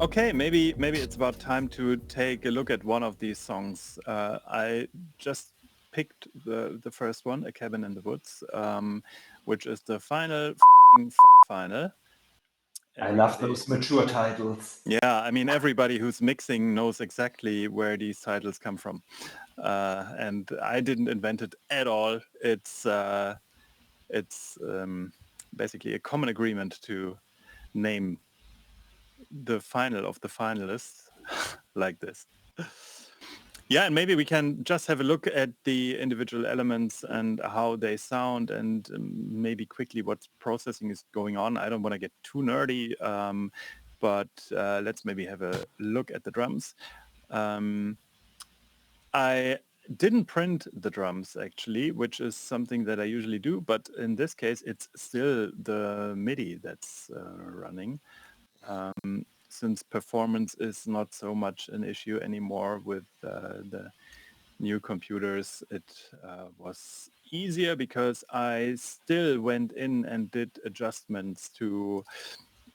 Okay, maybe it's about time to take a look at one of these songs. I just picked the first one, A Cabin in the Woods, which is the final final. I love those mature titles. Yeah, I mean, everybody who's mixing knows exactly where these titles come from. And I didn't invent it at all. It's basically a common agreement to name the final of the finalists like this. Yeah, and maybe we can just have a look at the individual elements and how they sound, and maybe quickly what processing is going on. I don't want to get too nerdy, but let's maybe have a look at the drums. I didn't print the drums actually, which is something that I usually do, but in this case, it's still the MIDI that's running. Since performance is not so much an issue anymore with the new computers, it was easier because I still went in and did adjustments to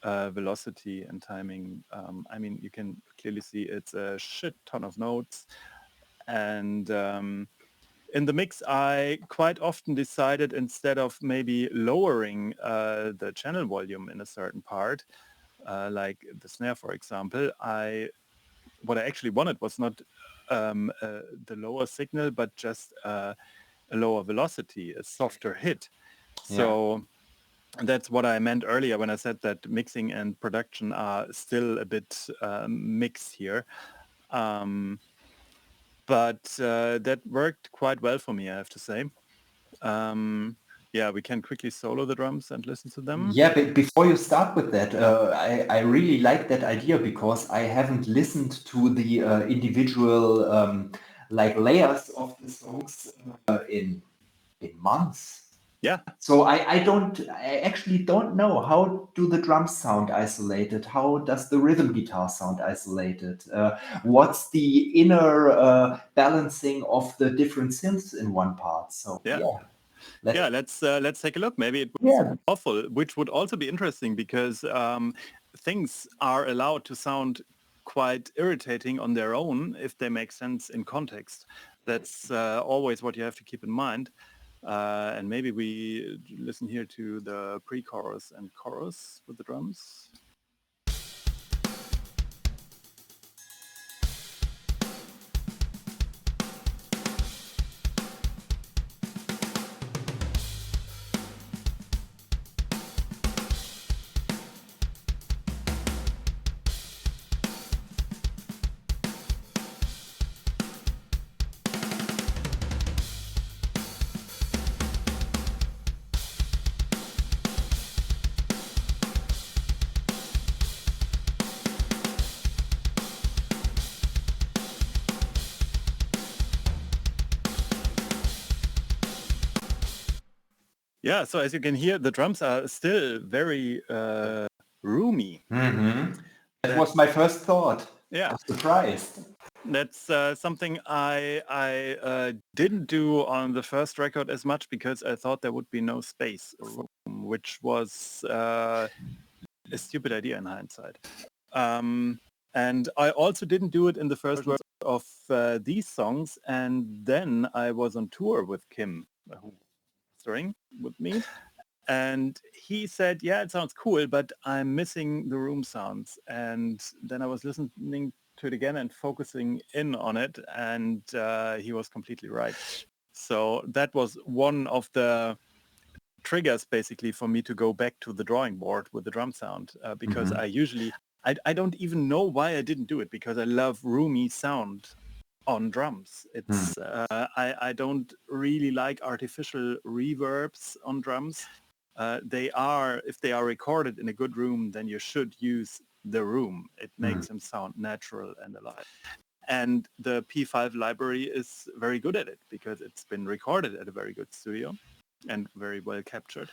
velocity and timing. I mean, you can clearly see it's a shit ton of notes. And in the mix, I quite often decided, instead of maybe lowering the channel volume in a certain part, like the snare, for example, what I actually wanted was not the lower signal, but just a lower velocity, a softer hit. So that's what I meant earlier when I said that mixing and production are still a bit mixed here. But that worked quite well for me, I have to say. Yeah, we can quickly solo the drums and listen to them. Yeah, but before you start with that, I really like that idea because I haven't listened to the individual like layers of the songs in months. Yeah. So I actually don't know, how do the drums sound isolated? How does the rhythm guitar sound isolated? What's the inner balancing of the different synths in one part? So let's take a look. Maybe it was awful, which would also be interesting because things are allowed to sound quite irritating on their own if they make sense in context. That's always what you have to keep in mind. And maybe we listen here to the pre-chorus and chorus with the drums. Yeah, so as you can hear, the drums are still very roomy. That was my first thought. Yeah. I'm surprised. That's something I didn't do on the first record as much because I thought there would be no space, which was a stupid idea in hindsight. And I also didn't do it in the first version of these songs. And then I was on tour with Kim, who was touring with me. And he said, yeah, it sounds cool, but I'm missing the room sounds. And then I was listening to it again and focusing in on it. And he was completely right. So that was one of the triggers basically for me to go back to the drawing board with the drum sound, because I don't even know why I didn't do it, because I love roomy sound on drums. It's I don't really like artificial reverbs on drums. If they are recorded in a good room, then you should use the room. It makes them sound natural and alive. And the P5 library is very good at it because it's been recorded at a very good studio and very well captured.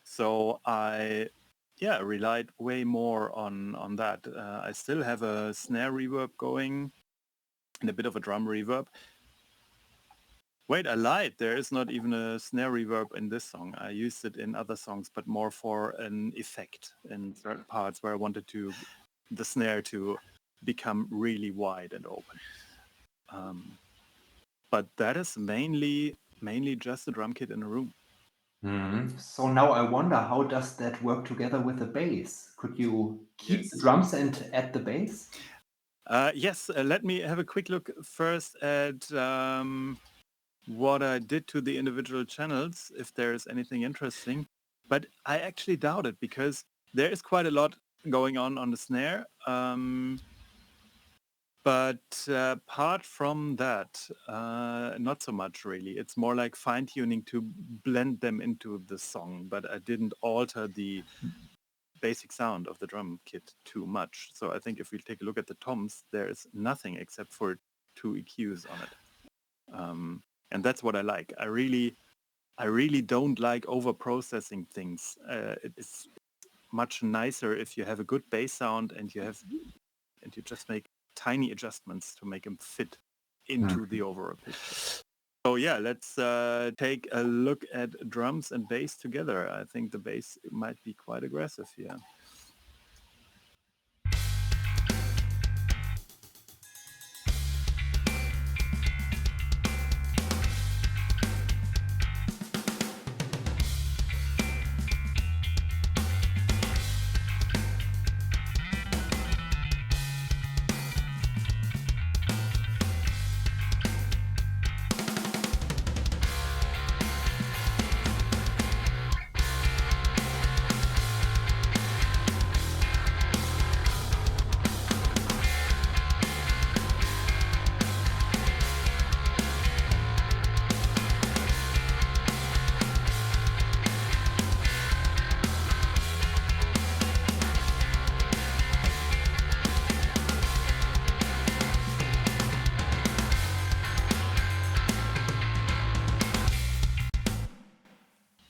So I relied way more on that. I still have a snare reverb going and a bit of a drum reverb. Wait, I lied. There is not even a snare reverb in this song. I used it in other songs, but more for an effect in certain parts where I wanted to the snare to become really wide and open. But that is mainly just a drum kit in a room. So now I wonder, how does that work together with the bass? Could you keep the drums and add the bass? Yes, let me have a quick look first at what I did to the individual channels, if there is anything interesting. But I actually doubt it, because there is quite a lot going on the snare. But apart from that, not so much really. It's more like fine-tuning to blend them into the song, but I didn't alter the basic sound of the drum kit too much. So I think if we take a look at the toms, there is nothing except for 2 EQs on it. And that's what I like. I really don't like over-processing things. It's much nicer if you have a good bass sound and you just make tiny adjustments to make them fit into the overall picture. So yeah, let's take a look at drums and bass together. I think the bass might be quite aggressive here.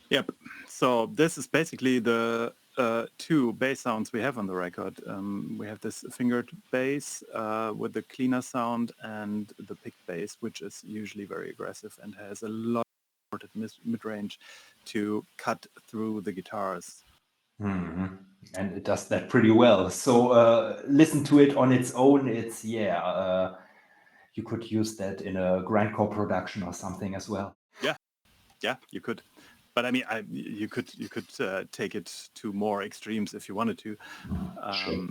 Yep. So this is basically the 2 bass sounds we have on the record. We have this fingered bass with the cleaner sound, and the picked bass, which is usually very aggressive and has a lot of mid-range to cut through the guitars. And it does that pretty well. So listen to it on its own. It's, you could use that in a grindcore production or something as well. Yeah, you could. But I mean, you could take it to more extremes if you wanted to. Sure.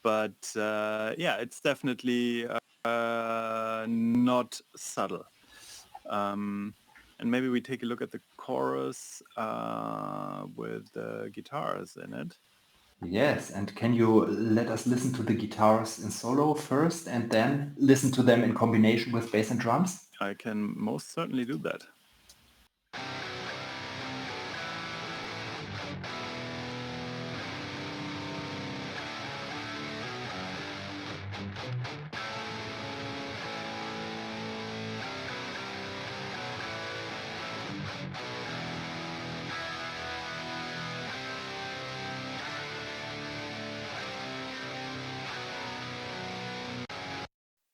But yeah, it's definitely not subtle. And maybe we take a look at the chorus with the guitars in it. Yes, and can you let us listen to the guitars in solo first and then listen to them in combination with bass and drums? I can most certainly do that.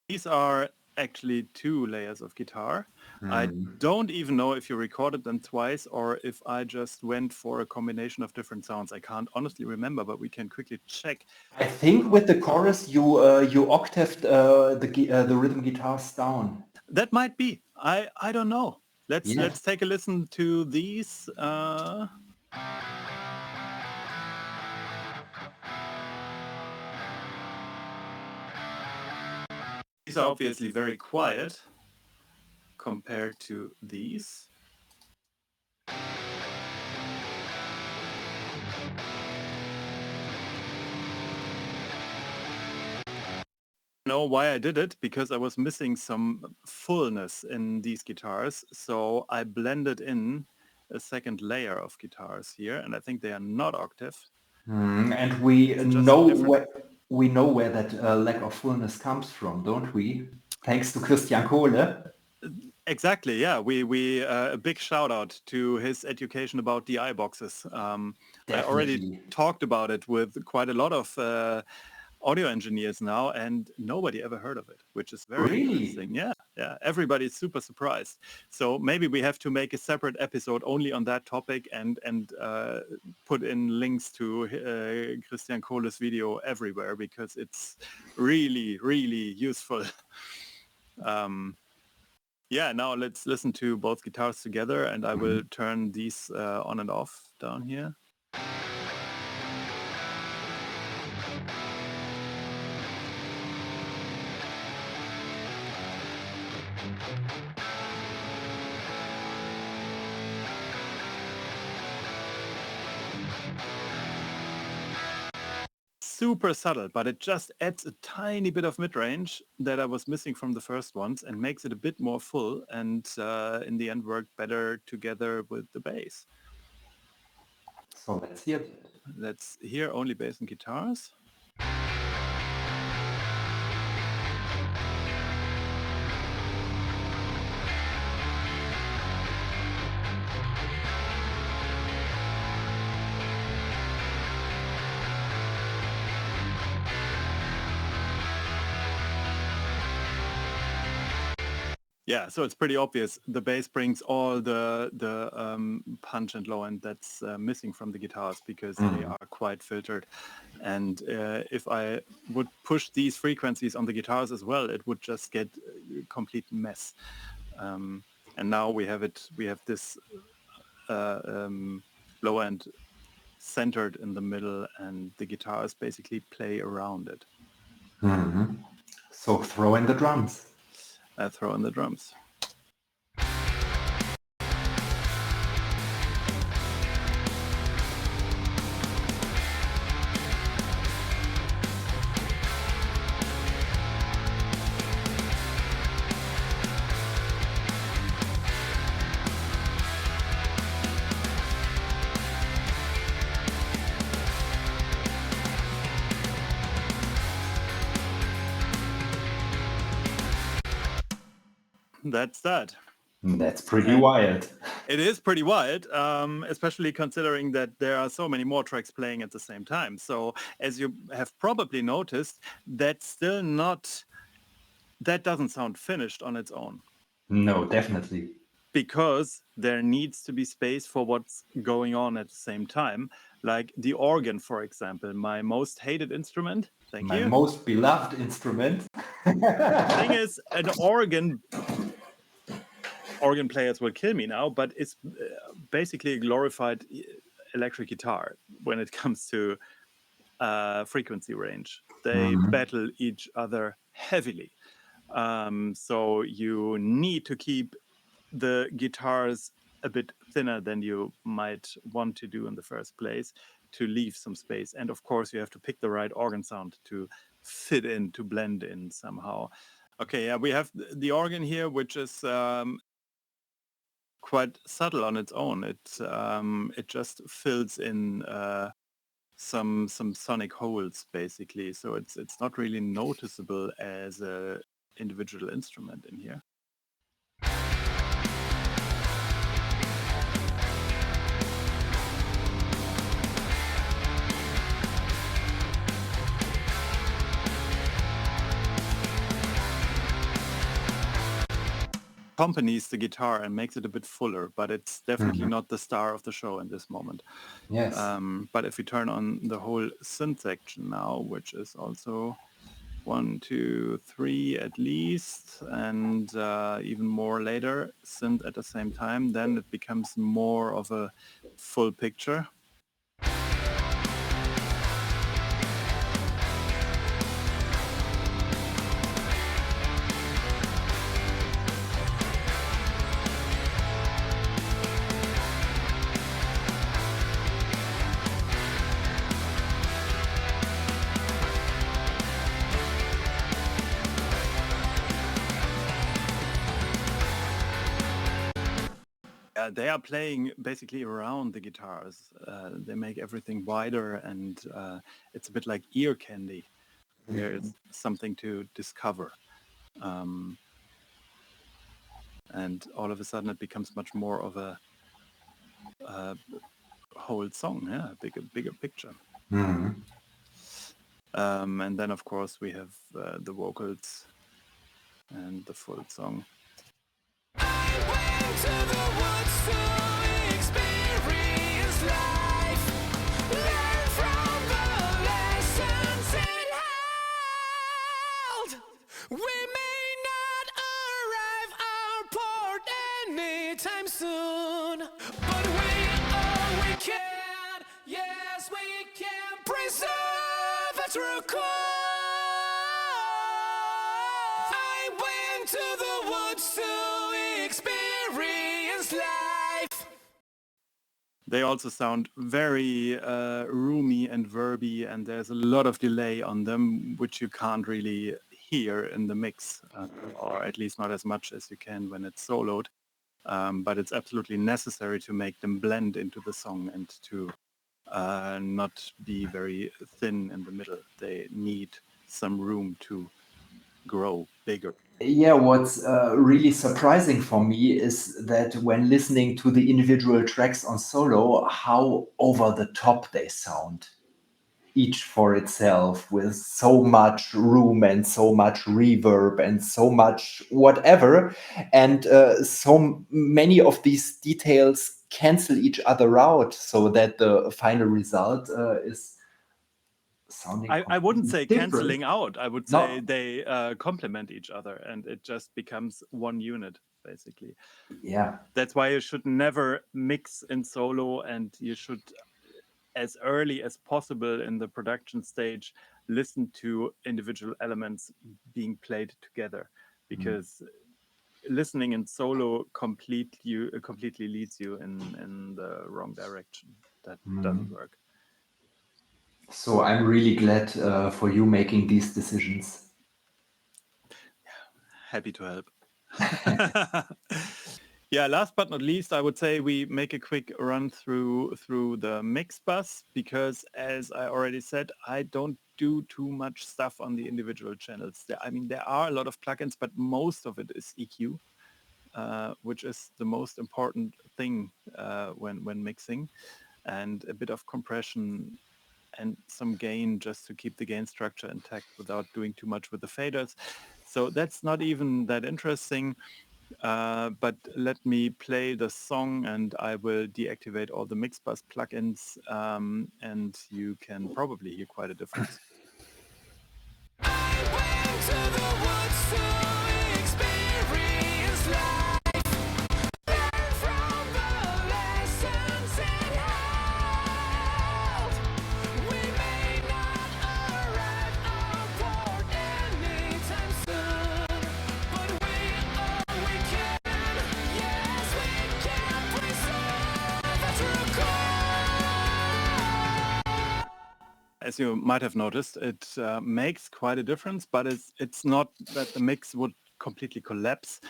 These are actually 2 layers of guitar. I don't even know if you recorded them twice or if I just went for a combination of different sounds. I can't honestly remember, but we can quickly check. I think with the chorus you octaved the rhythm guitars down. That might be. I don't know. Yes. Let's take a listen to these. These are obviously very quiet compared to these. Know why I did it, because I was missing some fullness in these guitars, so I blended in a second layer of guitars here, and I think they are not octave. And we know where that lack of fullness comes from, don't we? Thanks to Christian Kohle. Exactly, yeah. We a big shout out to his education about DI boxes. I already talked about it with quite a lot of audio engineers now, and nobody ever heard of it, which is very Really? interesting. Yeah. Everybody's super surprised. So maybe we have to make a separate episode only on that topic and put in links to Christian Kohle's video everywhere, because it's really, really useful. Now let's listen to both guitars together, and I will turn these on and off down here. Super subtle, but it just adds a tiny bit of mid-range that I was missing from the first ones and makes it a bit more full, and in the end worked better together with the bass. So let's hear it. Let's hear only bass and guitars. Yeah, so it's pretty obvious. The bass brings all the punch and low end that's missing from the guitars, because they are quite filtered. And if I would push these frequencies on the guitars as well, it would just get a complete mess. And now we have it. We have this low end centered in the middle, and the guitars basically play around it. So throw in the drums. I throw in the drums. That's that. That's pretty wild. It is pretty wild, especially considering that there are so many more tracks playing at the same time. So as you have probably noticed, that doesn't sound finished on its own. No, definitely. Because there needs to be space for what's going on at the same time. Like the organ, for example, my most hated instrument. Thank you. My most beloved instrument. Thing is, an organ players will kill me now, but it's basically a glorified electric guitar when it comes to frequency range. They battle each other heavily. So you need to keep the guitars a bit thinner than you might want to do in the first place to leave some space. And of course, you have to pick the right organ sound to fit in, to blend in somehow. Okay, yeah, we have the organ here, which is quite subtle on its own. It just fills in some sonic holes, basically. So it's not really noticeable as a individual instrument in here. Accompanies the guitar and makes it a bit fuller, but it's definitely not the star of the show in this moment. Yes. But if we turn on the whole synth section now, which is also 1, 2, 3 at least, and even more later, synth at the same time, then it becomes more of a full picture. They are playing basically around the guitars. They make everything wider, and it's a bit like ear candy. There's something to discover. And all of a sudden it becomes much more of a whole song, a bigger picture. And then, of course, we have the vocals and the full song. I went to the woods to experience life, learn from the lessons it held. We may not arrive our port anytime soon, but we can, yes we can preserve a true core. I went to the woods to experience life. They also sound very roomy and verby, and there's a lot of delay on them, which you can't really hear in the mix, or at least not as much as you can when it's soloed. But it's absolutely necessary to make them blend into the song and to not be very thin in the middle. They need some room to grow bigger. Yeah, what's really surprising for me is that when listening to the individual tracks on solo, how over the top they sound, each for itself, with so much room and so much reverb and so much whatever. And so many of these details cancel each other out so that the final result is sounding I wouldn't say completely different. canceling out. I would No. say they complement each other, and it just becomes one unit, basically. Yeah. That's why you should never mix in solo, and you should, as early as possible in the production stage, listen to individual elements being played together, because listening in solo completely leads you in the wrong direction. That doesn't work. So I'm really glad for you making these decisions. Happy to help. Yeah, last but not least, I would say we make a quick run through the MIXBUS, because as I already said, I don't do too much stuff on the individual channels. There are a lot of plugins, but most of it is EQ, which is the most important thing when mixing, and a bit of compression and some gain just to keep the gain structure intact without doing too much with the faders. So that's not even that interesting. But let me play the song, and I will deactivate all the MIXBUS plugins, and you can probably hear quite a difference. I went to the woods to experience life, learn from the lessons it held. We may not arrive our port anytime soon, but we can, yes we can preserve a true core. As you might have noticed, it makes quite a difference, but it's not that the mix would completely collapse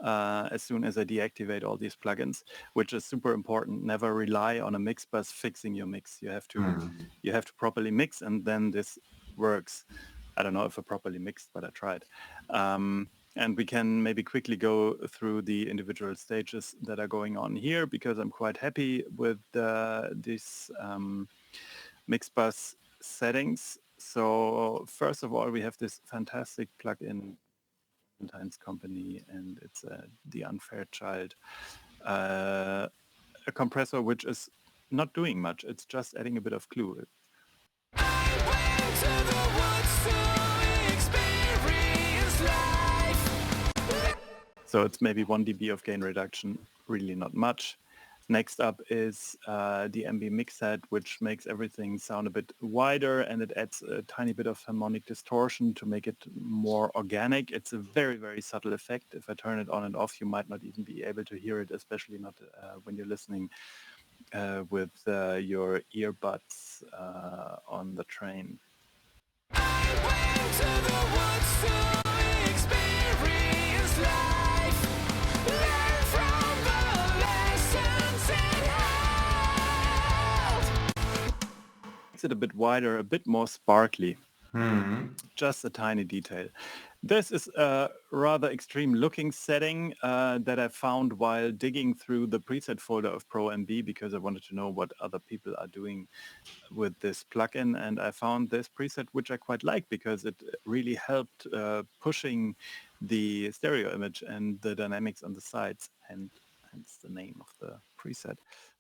as soon as I deactivate all these plugins, which is super important. Never rely on a MIXBUS fixing your mix. You have to properly mix, and then this works. I don't know if I properly mixed, but I tried. And we can maybe quickly go through the individual stages that are going on here, because I'm quite happy with this MIXBUS settings. So first of all, we have this fantastic plugin, Valentine's Company, and it's the Unfair Child, a compressor which is not doing much. It's just adding a bit of glue. I went to the woods to experience life. So it's maybe 1 dB of gain reduction, really not much. Next up is the MB Mix Head, which makes everything sound a bit wider, and it adds a tiny bit of harmonic distortion to make it more organic. It's a very, very subtle effect. If I turn it on and off, you might not even be able to hear it, especially not when you're listening with your earbuds on the train. I went to the woods to experience life, learn from the lessons it held. Makes it a bit wider, a bit more sparkly. Just a tiny detail. This is a rather extreme looking setting that I found while digging through the preset folder of ProMB because I wanted to know what other people are doing with this plugin, and I found this preset which I quite like because it really helped pushing the stereo image and the dynamics on the sides, and hence the name of the preset.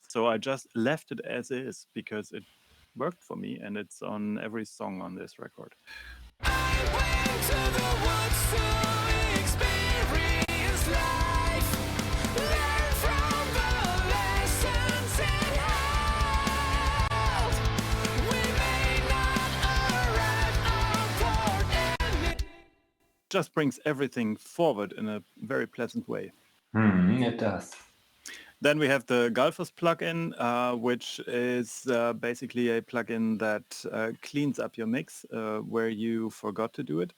So I just left it as is because it worked for me, and it's on every song on this record. Just brings everything forward in a very pleasant way. It does. Then we have the Gulfos plugin, which is basically a plugin that cleans up your mix where you forgot to do it.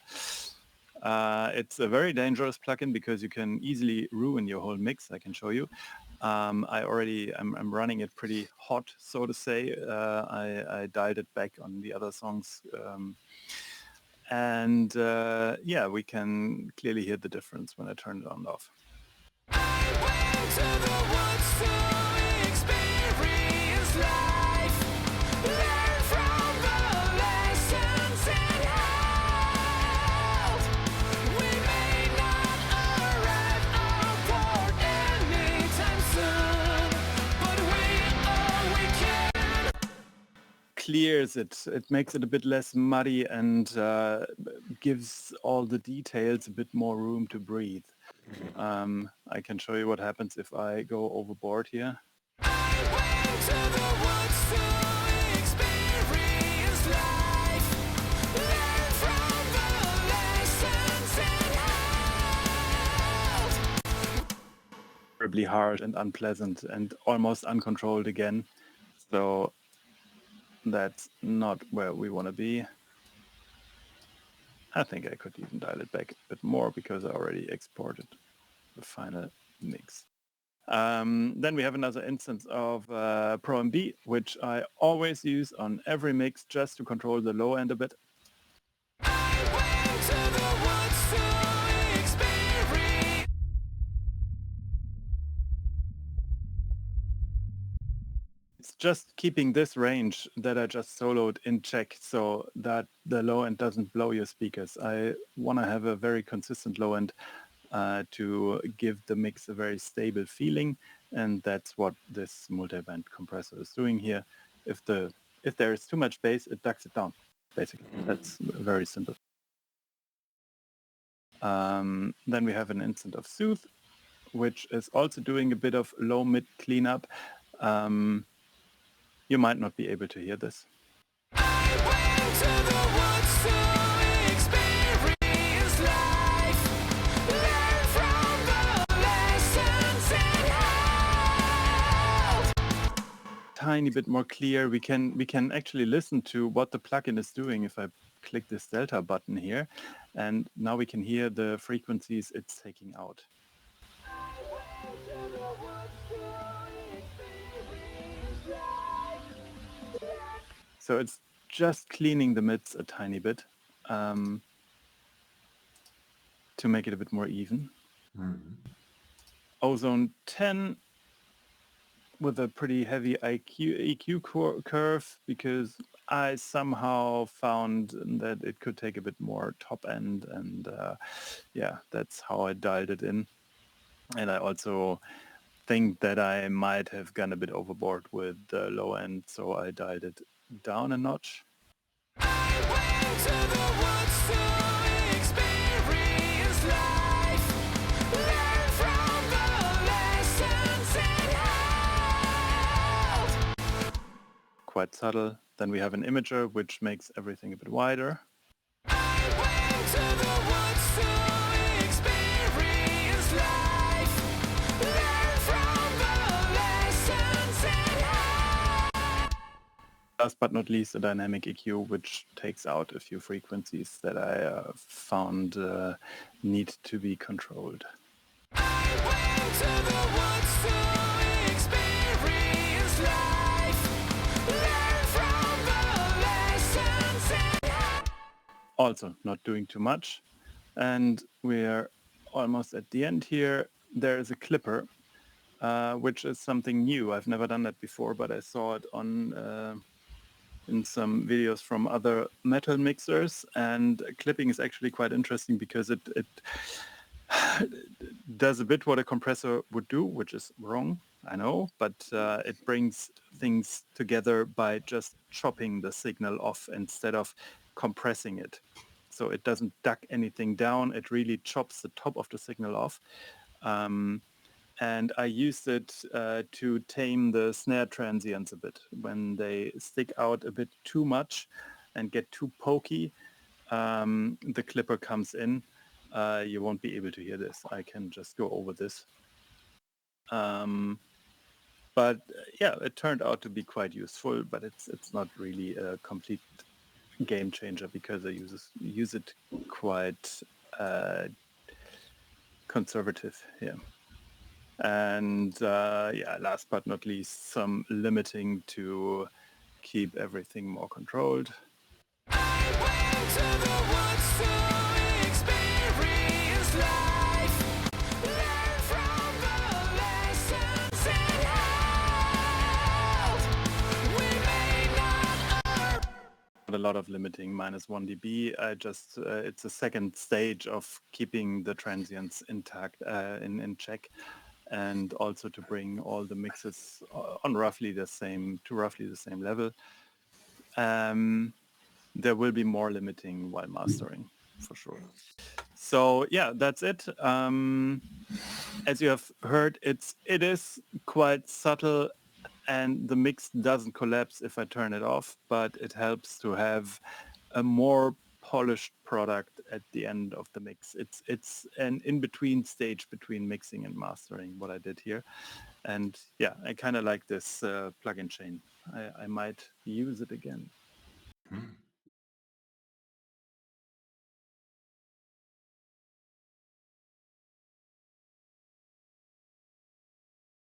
It's a very dangerous plugin because you can easily ruin your whole mix. I can show you. I'm running it pretty hot, so to say. I dialed it back on the other songs. Yeah, we can clearly hear the difference when I turn it on and off. Clears it. It makes it a bit less muddy and gives all the details a bit more room to breathe. I can show you what happens if I go overboard here. Terribly harsh and unpleasant and almost uncontrolled again. So that's not where we want to be. I think I could even dial it back a bit more because I already exported the final mix. Then we have another instance of ProMB, which I always use on every mix just to control the low end a bit. It's just keeping this range that I just soloed in check so that the low end doesn't blow your speakers. I want to have a very consistent low end to give the mix a very stable feeling, and that's what this multi-band compressor is doing here. If there is too much bass, it ducks it down, basically. That's very simple. Then we have an instance of Soothe, which is also doing a bit of low-mid cleanup. You might not be able to hear this. Tiny bit more clear. We can actually listen to what the plugin is doing if I click this delta button here, and now we can hear the frequencies it's taking out. So it's just cleaning the mids a tiny bit to make it a bit more even. Ozone 10 with a pretty heavy EQ curve because I somehow found that it could take a bit more top end, and yeah, that's how I dialed it in. And I also think that I might have gone a bit overboard with the low end, so I dialed it down a notch. Quite subtle. Then we have an imager, which makes everything a bit wider. Last but not least, a dynamic EQ, which takes out a few frequencies that I found need to be controlled. Also not doing too much. And we're almost at the end here. There is a clipper, which is something new. I've never done that before, but I saw it on in some videos from other metal mixers. And clipping is actually quite interesting because it does a bit what a compressor would do, which is wrong, I know, but it brings things together by just chopping the signal off instead of compressing it. So it doesn't duck anything down. It really chops the top of the signal off. And I used it to tame the snare transients a bit. When they stick out a bit too much and get too pokey, the clipper comes in. You won't be able to hear this. I can just go over this. But yeah, it turned out to be quite useful, but it's not really a complete game changer because I use it quite conservative here. And yeah, last but not least, some limiting to keep everything more controlled. I went to the woods to experience life, learn from the lessons it held. We may not earn. A lot of limiting, -1 dB. I just it's a second stage of keeping the transients intact in check, and also to bring all the mixes on roughly the same level. There will be more limiting while mastering, for sure. So yeah, that's it. As you have heard, it is quite subtle, and the mix doesn't collapse if I turn it off, but it helps to have a more polished product at the end of the mix. It's an in-between stage between mixing and mastering, what I did here. And yeah, I kind of like this plugin chain. I might use it again.